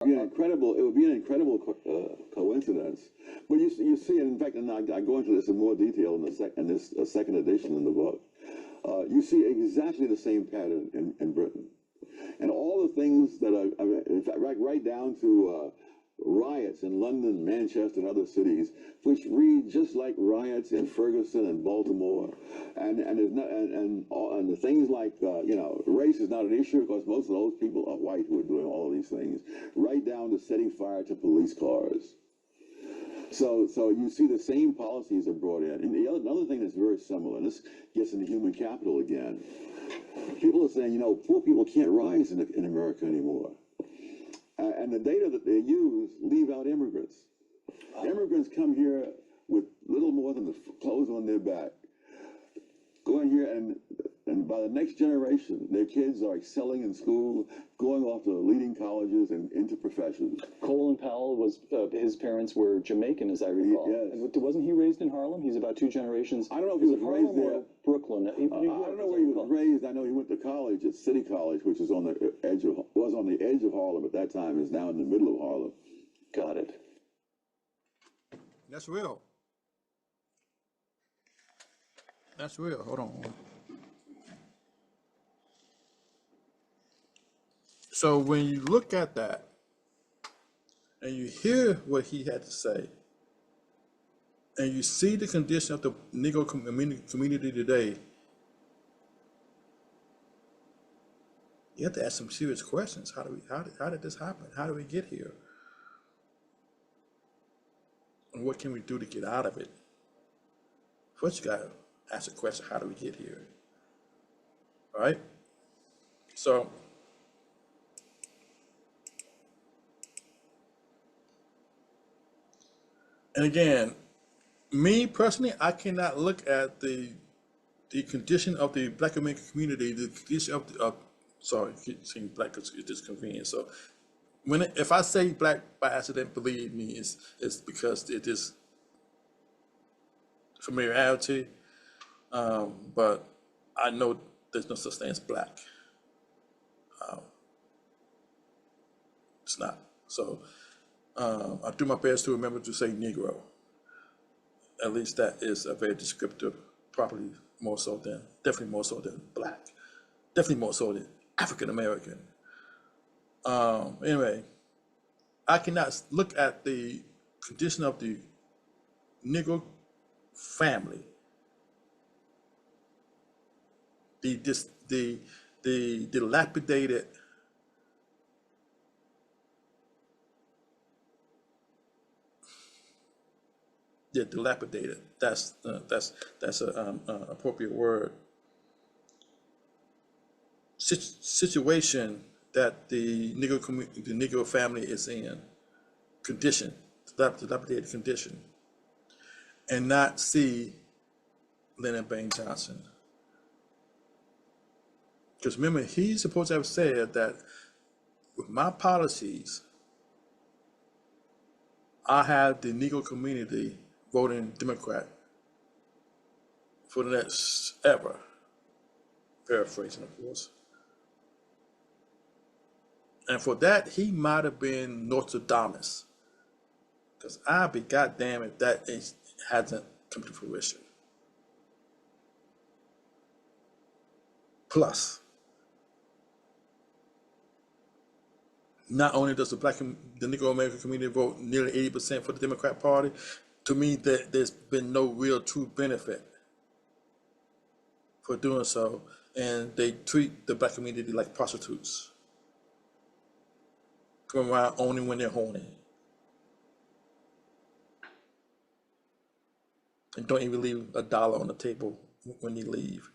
It would be an incredible coincidence. But you see, and in fact, and I go into this in more detail in this second edition in the book. You see exactly the same pattern in Britain, and all the things that in fact, right down to riots in London, Manchester, and other cities, which read just like riots in Ferguson and Baltimore, and there's not, and the things like race is not an issue because most of those people are white who are doing all these things, right down to setting fire to police cars. So you see the same policies are brought in. And another thing that's very similar, and this gets into human capital again. People are saying, poor people can't rise in America anymore. And the data that they use leave out immigrants. Immigrants come here with little more than the clothes on their back. Go in here and by the next generation, their kids are excelling in school, going off to leading colleges and into professions. Colin Powell his parents were Jamaican, as I recall. Yes. And wasn't he raised in Harlem? He's about 2 generations. I don't know if he was raised there. Brooklyn. I don't know where he was raised. I know he went to college at City College, which is on the edge of Harlem at that time. Is now in the middle of Harlem. Got it. That's real. That's real. Hold on. So when you look at that and you hear what he had to say, and you see the condition of the Negro community today, you have to ask some serious questions. How did this happen? How do we get here? And what can we do to get out of it? First, you got to ask the question, how do we get here? All right? So, and again, me personally, I cannot look at the condition of the Black American community, the condition of the, sorry, saying black is disconvenient. So if I say black by accident, believe me, it's because it is familiarity. But I know there's no such thing as black. It's not. So I do my best to remember to say Negro. At least that is a very descriptive, probably definitely more so than black, definitely more so than African American. Anyway, I cannot look at the condition of the Negro family, the dilapidated dilapidated. That's an appropriate word. Situation that the Negro family is in, condition, dilapidated condition, and not see Lyndon Baines Johnson. Because remember, he's supposed to have said that with my policies, I have the Negro community voting Democrat for the next ever. Paraphrasing, of course. And for that, he might have been Nostradamus. Because I'd be goddamn if that hasn't come to fruition. Plus, not only does the Negro-American community vote nearly 80% for the Democrat Party, to me, there's been no real true benefit for doing so, and they treat the black community like prostitutes. Come around only when they're horny. And don't even leave $1 on the table when they leave.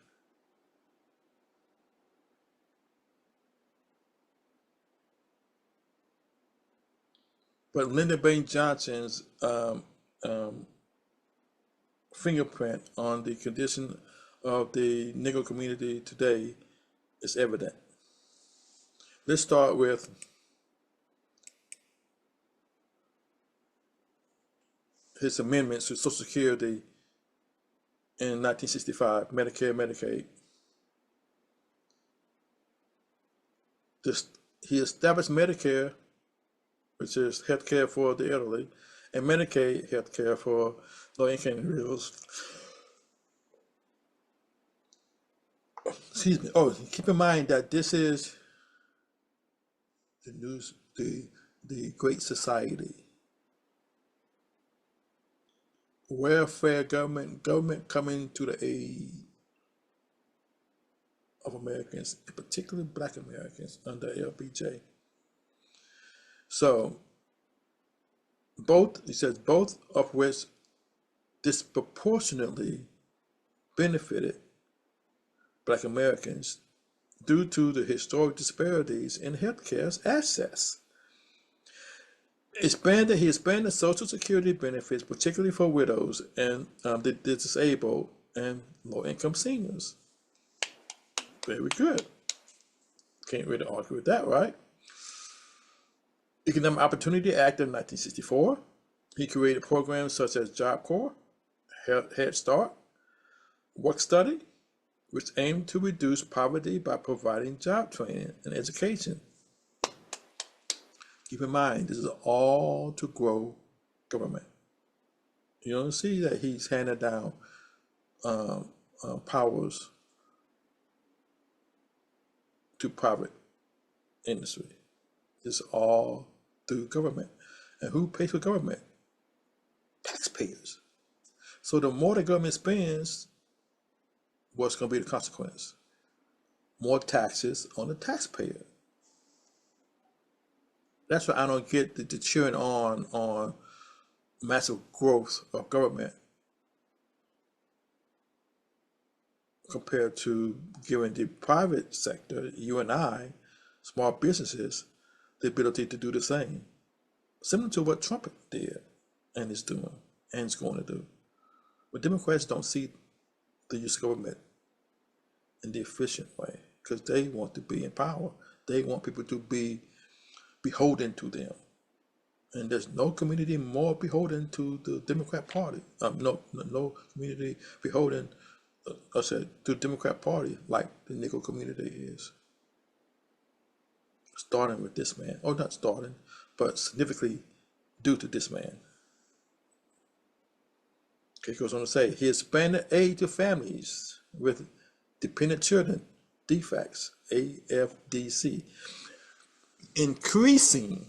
But Lyndon Baines Johnson's fingerprint on the condition of the Negro community today is evident. Let's start with his amendments to Social Security in 1965, Medicare, Medicaid. He established Medicare which is health care for the elderly, and Medicaid health care for low-income individuals. Excuse me. Oh, keep in mind that this is the news, the Great Society. Welfare government coming to the aid of Americans, particularly Black Americans, under LBJ. So he says both of which disproportionately benefited Black Americans due to the historic disparities in healthcare access. He expanded Social Security benefits, particularly for widows and the disabled and low-income seniors. Very good. Can't really argue with that, right? Economic Opportunity Act of 1964. He created programs such as Job Corps, Head Start, Work Study, which aimed to reduce poverty by providing job training and education. Keep in mind, this is all to grow government. You don't see that he's handed down powers to private industry. It's all through government. And who pays for government? Taxpayers. So the more the government spends, what's going to be the consequence? More taxes on the taxpayer. That's why I don't get the cheering on massive growth of government compared to giving the private sector, you and I, small businesses, the ability to do the same. Similar to what Trump did and is doing and is going to do. But Democrats don't see the use of government in the efficient way because they want to be in power. They want people to be beholden to them. And there's no community more beholden to the Democrat Party. No community beholden, to the Democrat Party like the Negro community is. Starting with this man, or not starting, but significantly due to this man. Okay, he goes on to say, he expanded aid to families with dependent children, defects, AFDC, increasing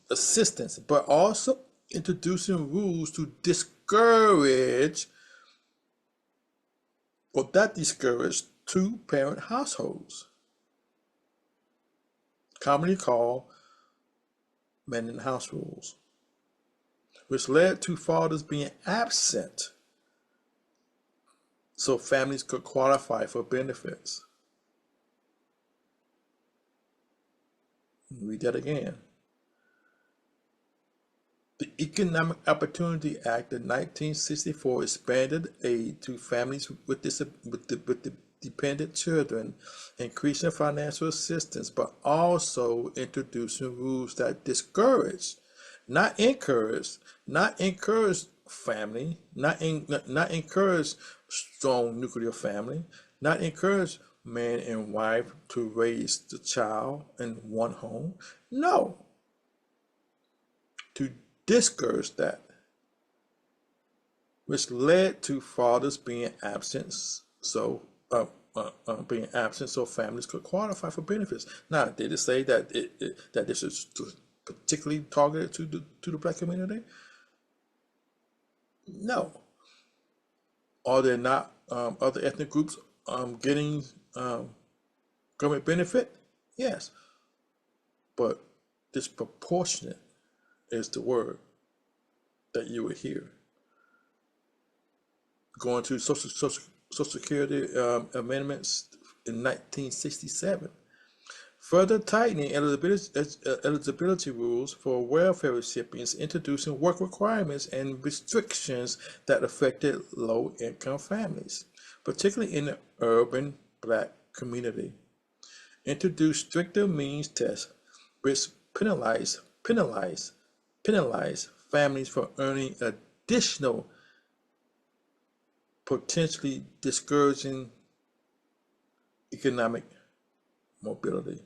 assistance, but also introducing rules to discourage two-parent households, commonly called man-in-the-house rules, which led to fathers being absent so families could qualify for benefits. Read that again. The Economic Opportunity Act of 1964 expanded aid to families with dependent children, increasing financial assistance, but also introducing rules that discourage, not encourage family, not encourage strong nuclear family, not encourage man and wife to raise the child in one home. No. To discourage that, which led to fathers being absent, so families could qualify for benefits. Now, did it say that that this is particularly targeted to the Black community? No. Are there not other ethnic groups getting government benefit? Yes, but disproportionate is the word that you will hear. Going to Social Security amendments in 1967, further tightening eligibility rules for welfare recipients, introducing work requirements and restrictions that affected low-income families, particularly in the urban Black community. Introduced stricter means tests, which penalize families for earning additional, potentially discouraging economic mobility.